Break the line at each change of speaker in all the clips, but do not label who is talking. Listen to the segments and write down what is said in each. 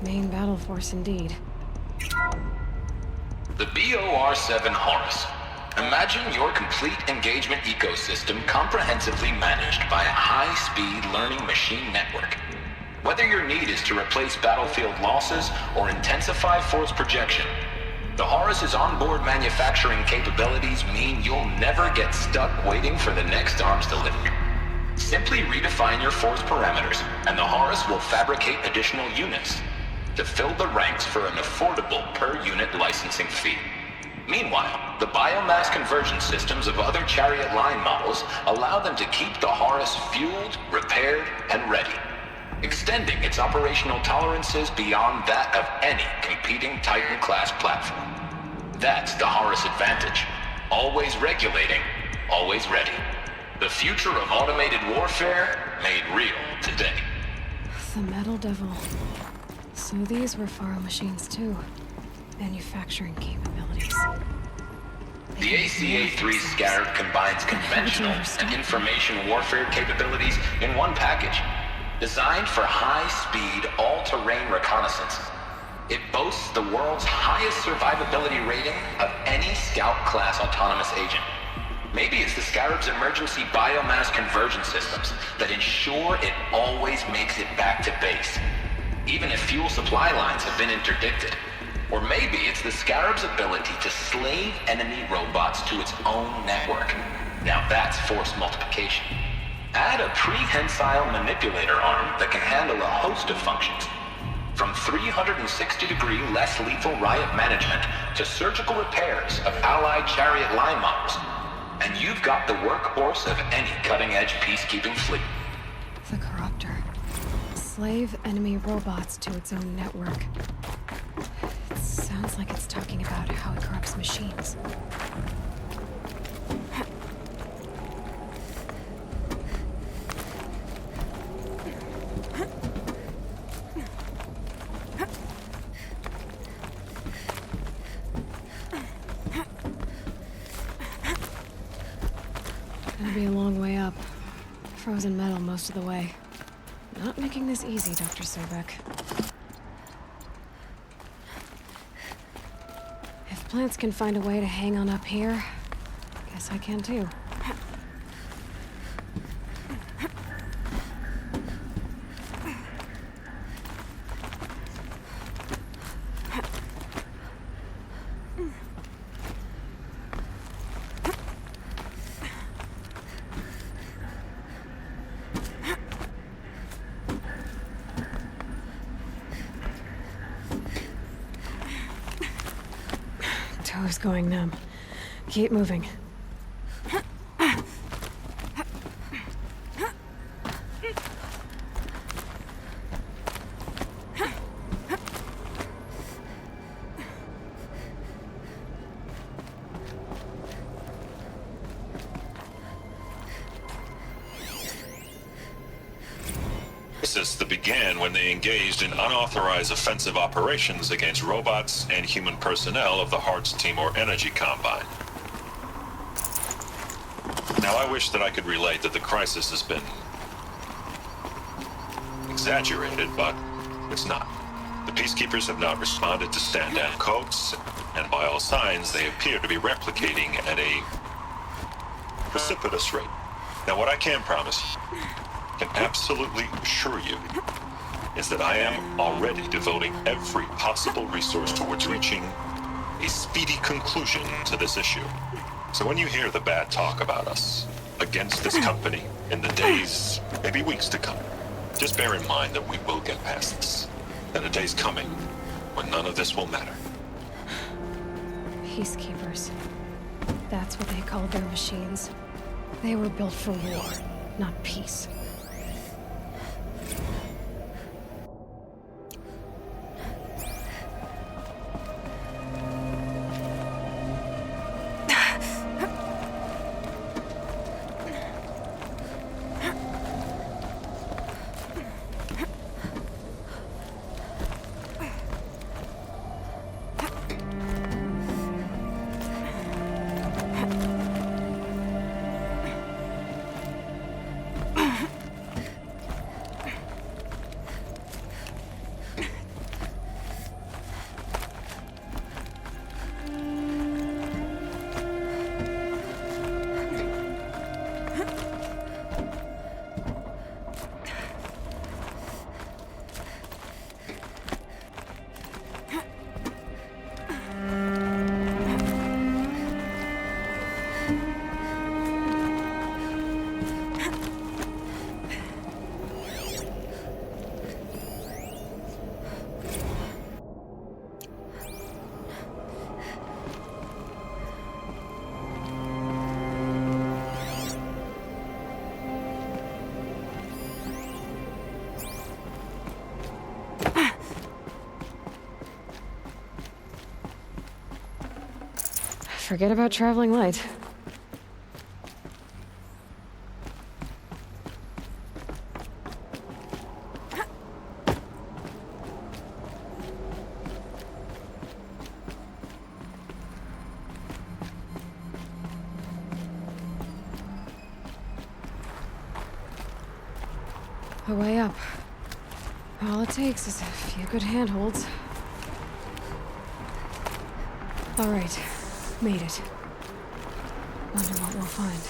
Main battle force indeed.
The BOR-7 Horus. Imagine your complete engagement ecosystem comprehensively managed by a high-speed learning machine network. Whether your need is to replace battlefield losses or intensify force projection, the Horus's onboard manufacturing capabilities mean you'll never get stuck waiting for the next arms delivery. Simply redefine your force parameters, and the Horus will fabricate additional units to fill the ranks for an affordable per-unit licensing fee. Meanwhile, the biomass conversion systems of other chariot line models allow them to keep the Horus fueled, repaired, and ready, extending its operational tolerances beyond that of any competing Titan-class platform. That's the Horus advantage. Always regulating, always ready. The future of automated warfare made real today.
The Metal Devil. So these were Faro machines too. Manufacturing capabilities.
The ACA-3 Scarab combines conventional and information warfare capabilities in one package. Designed for high-speed, all-terrain reconnaissance, it boasts the world's highest survivability rating of any Scout-class autonomous agent. Maybe it's the Scarab's emergency biomass conversion systems that ensure it always makes it back to base, even if fuel supply lines have been interdicted. Or maybe it's the Scarab's ability to slave enemy robots to its own network. Now that's force multiplication. Add a prehensile manipulator arm that can handle a host of functions, from 360-degree less lethal riot management to surgical repairs of allied chariot line models, and you've got the workhorse of any cutting-edge peacekeeping fleet.
The Corruptor. Slave enemy robots to its own network. It sounds like it's talking about how it corrupts machines. Gonna be a long way up. Frozen metal most of the way. Not making this easy, Dr. Sobek. If plants can find a way to hang on up here, guess I can too. Toe's going numb. Keep moving.
Crisis that began when they engaged in unauthorized offensive operations against robots and human personnel of the Hearts Timor Energy Combine. Now, I wish that I could relate that the crisis has been exaggerated, but it's not. The peacekeepers have not responded to stand-down codes, and by all signs, they appear to be replicating at a precipitous rate. Now, what I can promise you, can absolutely assure you, is that I am already devoting every possible resource towards reaching a speedy conclusion to this issue. So when you hear the bad talk about us against this company in the days, maybe weeks to come, just bear in mind that we will get past this. That a day's coming when none of this will matter.
Peacekeepers. That's what they called their machines. They were built for war, not peace. Forget about traveling light. A way up. All it takes is a few good handholds. All right, made it. Wonder what we'll find.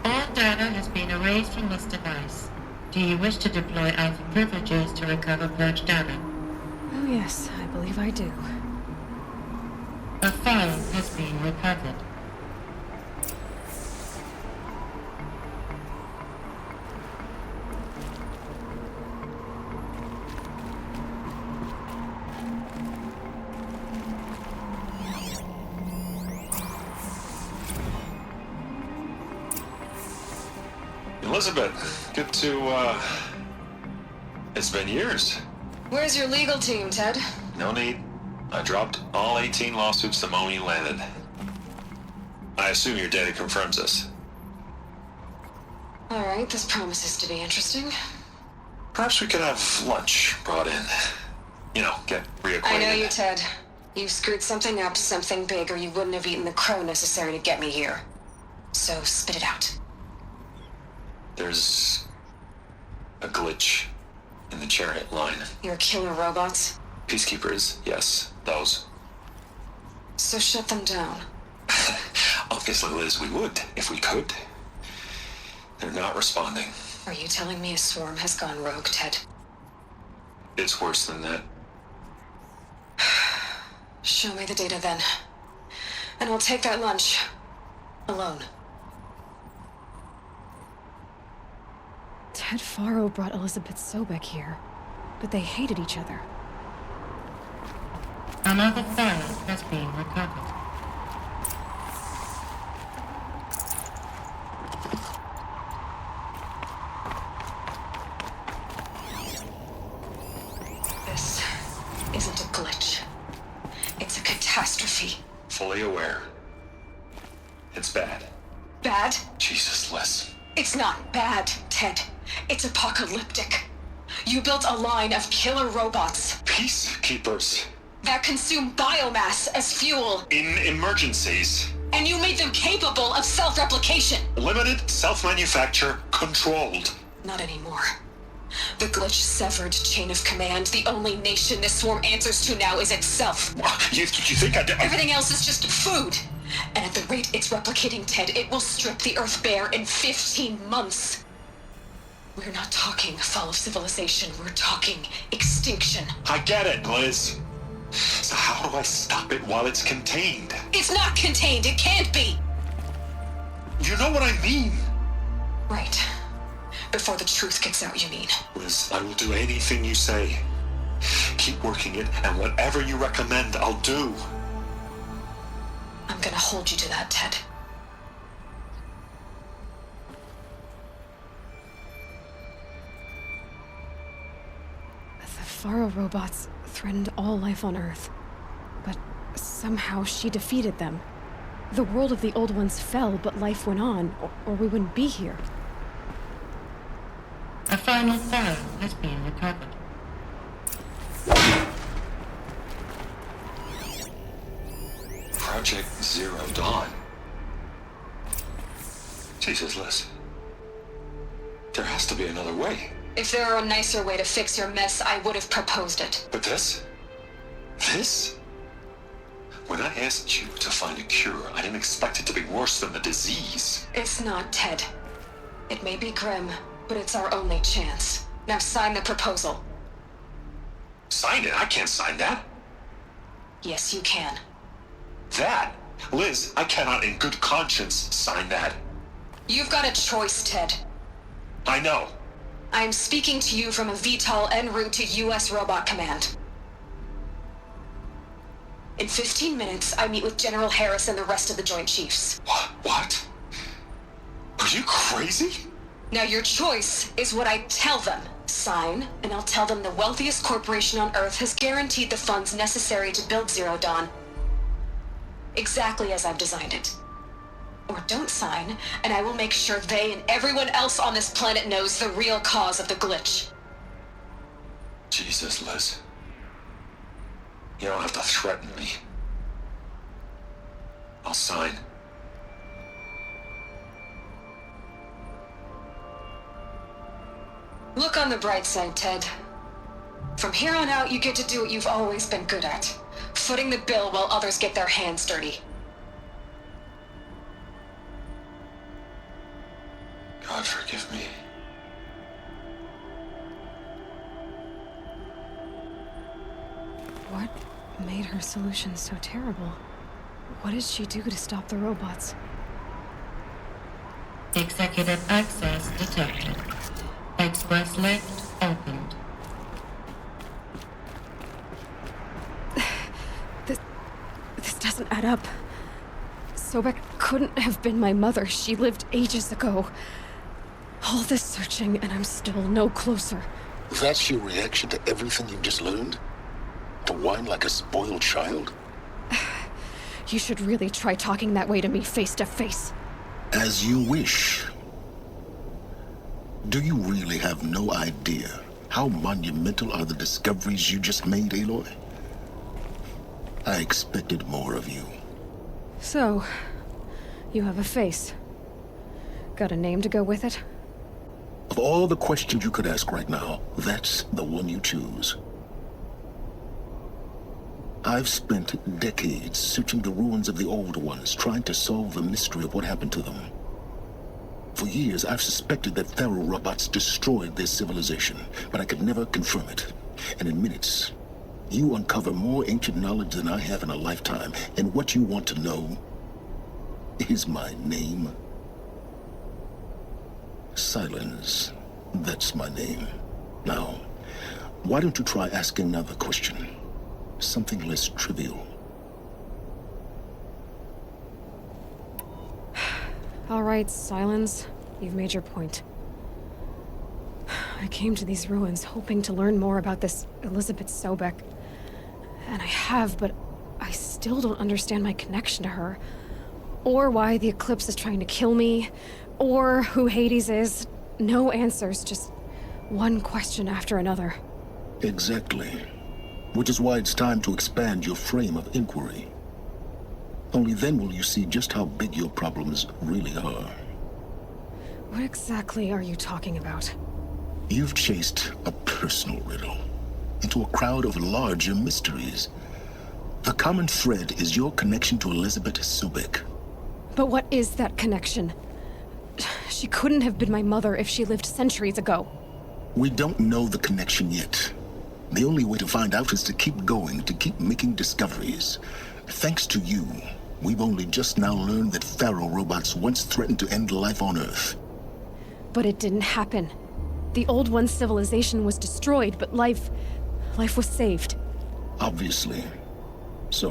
All data has been erased from this device. Do you wish to deploy Alpha privileges to recover purged data?
Oh yes, I believe I do.
A file has been recovered.
Elizabeth, good to, it's been years.
Where's your legal team, Ted?
No need. I dropped all 18 lawsuits the moment you landed. I assume your data confirms this.
All right, this promises to be interesting.
Perhaps we could have lunch brought in. You know, get reacquainted.
I know you, Ted. You screwed something up, something big, or you wouldn't have eaten the crow necessary to get me here. So spit it out.
There's a glitch in the chariot line.
Your killer robots?
Peacekeepers, yes, those.
So shut them down.
Obviously, Liz, we would, if we could. They're not responding.
Are you telling me a swarm has gone rogue, Ted?
It's worse than that.
Show me the data then. And I'll take that lunch. Alone. Ted Faro brought Elizabeth Sobek here, but they hated each other.
Another file has been recovered.
This isn't a glitch. It's a catastrophe.
Fully aware. It's bad.
Bad?
Jesus, Liz.
It's not bad, Ted. It's apocalyptic. You built a line of killer robots
Peacekeepers.
that consume biomass as fuel,
In emergencies.
and you made them capable of self-replication.
Limited, self-manufacture, controlled.
Not anymore. The glitch severed chain of command. The only nation this swarm answers to now is itself.
You think I...
Everything else is just food. And at the rate it's replicating, Ted, it will strip the Earth bare in 15 months. We're not talking fall of civilization. We're talking extinction.
I get it, Liz. So how do I stop it while it's contained?
It's not contained. It can't be.
You know what I mean.
Right. Before the truth gets out, you mean?
Liz, I will do anything you say. Keep working it, and whatever you recommend, I'll do.
I'm gonna hold you to that, Ted. The Faro robots threatened all life on Earth. But somehow she defeated them. The world of the old ones fell, but life went on, or we wouldn't be here.
A final file has been recovered.
Project Zero Dawn. Jesus, Liz. There has to be another way.
If there were a nicer way to fix your mess, I would have proposed it.
But this? This? When I asked you to find a cure, I didn't expect it to be worse than the disease.
It's not, Ted. It may be grim, but it's our only chance. Now sign the proposal.
Sign it? I can't sign that.
Yes, you can.
That? Liz, I cannot in good conscience sign that.
You've got a choice, Ted.
I know.
I am speaking to you from a VTOL en route to U.S. Robot Command. In 15 minutes, I meet with General Harris and the rest of the Joint Chiefs.
What? Are you crazy?
Now your choice is what I tell them. Sign, and I'll tell them the wealthiest corporation on Earth has guaranteed the funds necessary to build Zero Dawn. Exactly as I've designed it. Or don't sign, and I will make sure they and everyone else on this planet knows the real cause of the glitch.
Jesus, Liz. You don't have to threaten me. I'll sign.
Look on the bright side, Ted. From here on out, you get to do what you've always been good at. Footing the bill while others get their hands dirty.
God forgive me.
What made her solution so terrible? What did she do to stop the robots?
Executive access detected. Express lift opened.
This doesn't add up. Sobek couldn't have been my mother. She lived ages ago. All this searching, and I'm still no closer.
That's your reaction to everything you've just learned? To whine like a spoiled child?
You should really try talking that way to me face to face.
As you wish. Do you really have no idea how monumental are the discoveries you just made, Aloy? I expected more of you.
So, you have a face. Got a name to go with it?
Of all the questions you could ask right now, that's the one you choose. I've spent decades searching the ruins of the old ones, trying to solve the mystery of what happened to them. For years, I've suspected that Pharaoh robots destroyed their civilization, but I could never confirm it. And in minutes, you uncover more ancient knowledge than I have in a lifetime, and what you want to know is my name. Silence. That's my name. Now, why don't you try asking another question? Something less trivial.
All right, Silence. You've made your point. I came to these ruins hoping to learn more about this Elizabeth Sobek. And I have, but I still don't understand my connection to her. Or why the Eclipse is trying to kill me. Or who Hades is. No answers, just one question after another.
Exactly. Which is why it's time to expand your frame of inquiry. Only then will you see just how big your problems really are.
What exactly are you talking about?
You've chased a personal riddle into a crowd of larger mysteries. The common thread is your connection to Elizabeth Sobek.
But what is that connection? She couldn't have been my mother if she lived centuries ago.
We don't know the connection yet. The only way to find out is to keep going, to keep making discoveries. Thanks to you, we've only just now learned that Pharaoh robots once threatened to end life on Earth.
But it didn't happen. The Old One's civilization was destroyed, but life was saved.
Obviously. So,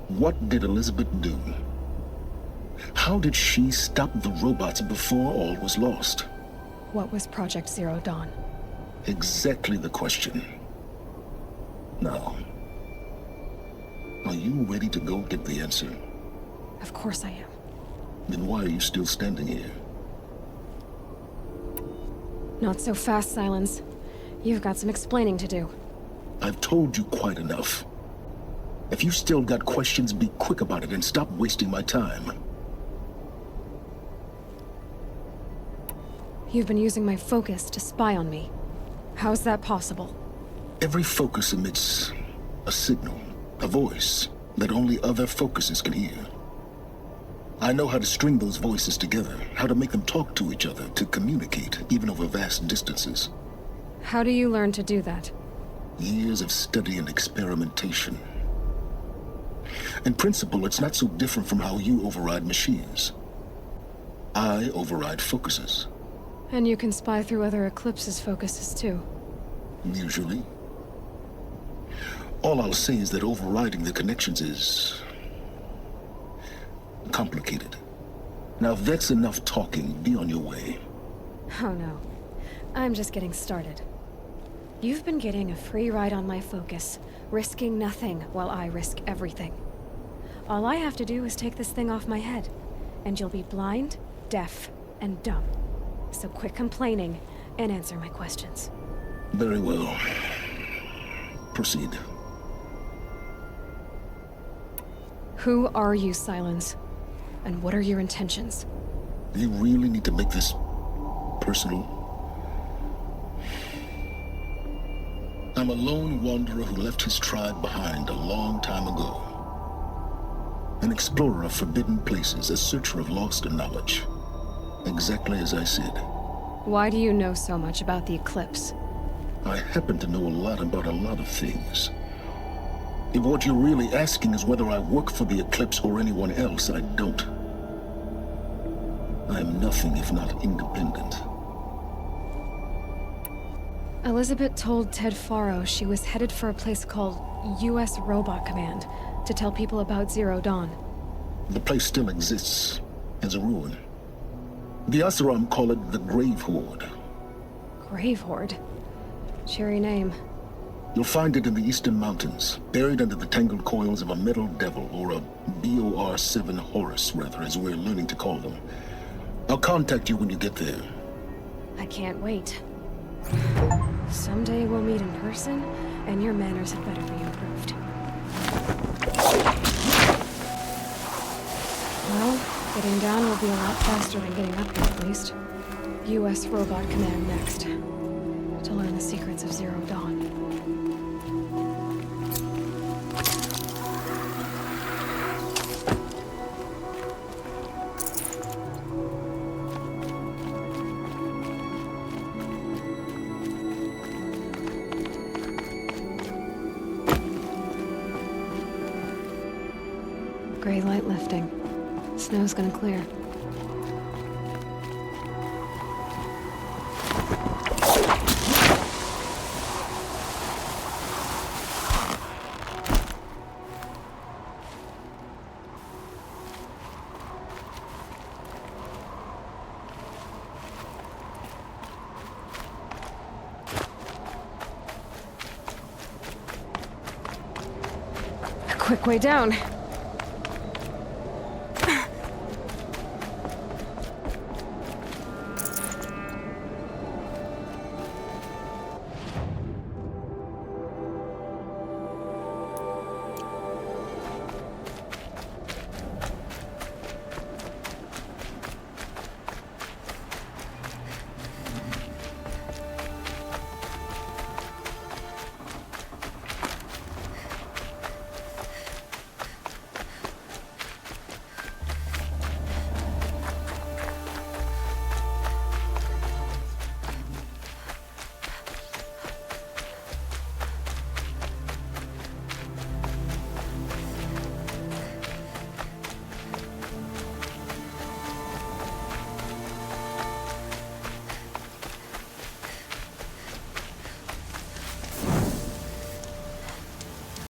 what did Elizabeth do? How did she stop the robots before all was lost?
What was Project Zero Dawn?
Exactly the question. Now, are you ready to go get the answer?
Of course I am.
Then why are you still standing here?
Not so fast, Silence. You've got some explaining to do.
I've told you quite enough. If you still got questions, be quick about it and stop wasting my time.
You've been using my focus to spy on me. How's that possible?
Every focus emits a signal, a voice that only other focuses can hear. I know how to string those voices together, how to make them talk to each other, to communicate, even over vast distances.
How do you learn to do that?
Years of study and experimentation. In principle, it's not so different from how you override machines. I override focuses.
And you can spy through other Eclipse's focuses too.
Usually. All I'll say is that overriding the connections is complicated. Now, if that's enough talking, be on your way.
Oh no. I'm just getting started. You've been getting a free ride on my focus, risking nothing while I risk everything. All I have to do is take this thing off my head, and you'll be blind, deaf, and dumb. So quit complaining and answer my questions.
Very well. Proceed.
Who are you, Silence? And what are your intentions?
Do you really need to make this personal? I'm a lone wanderer who left his tribe behind a long time ago. An explorer of forbidden places, a searcher of lost knowledge. Exactly as I said.
Why do you know so much about the eclipse?
I happen to know a lot about a lot of things. If what you're really asking is whether I work for the Eclipse or anyone else, I don't. I am nothing if not independent.
Elizabeth told Ted Faro she was headed for a place called U.S. Robot Command to tell people about Zero Dawn.
The place still exists as a ruin. The Asuram call it the Grave Horde.
Grave Horde? Cheery name.
You'll find it in the Eastern Mountains, buried under the tangled coils of a metal devil, or a BOR-7 Horus, rather, as we're learning to call them. I'll contact you when you get there.
I can't wait. Someday we'll meet in person, and your manners had better be improved. Well, getting down will be a lot faster than getting up here, at least. U.S. Robot Command next. To learn the secrets of Zero Dawn. Gray light lifting. Snow's gonna clear. A quick way down.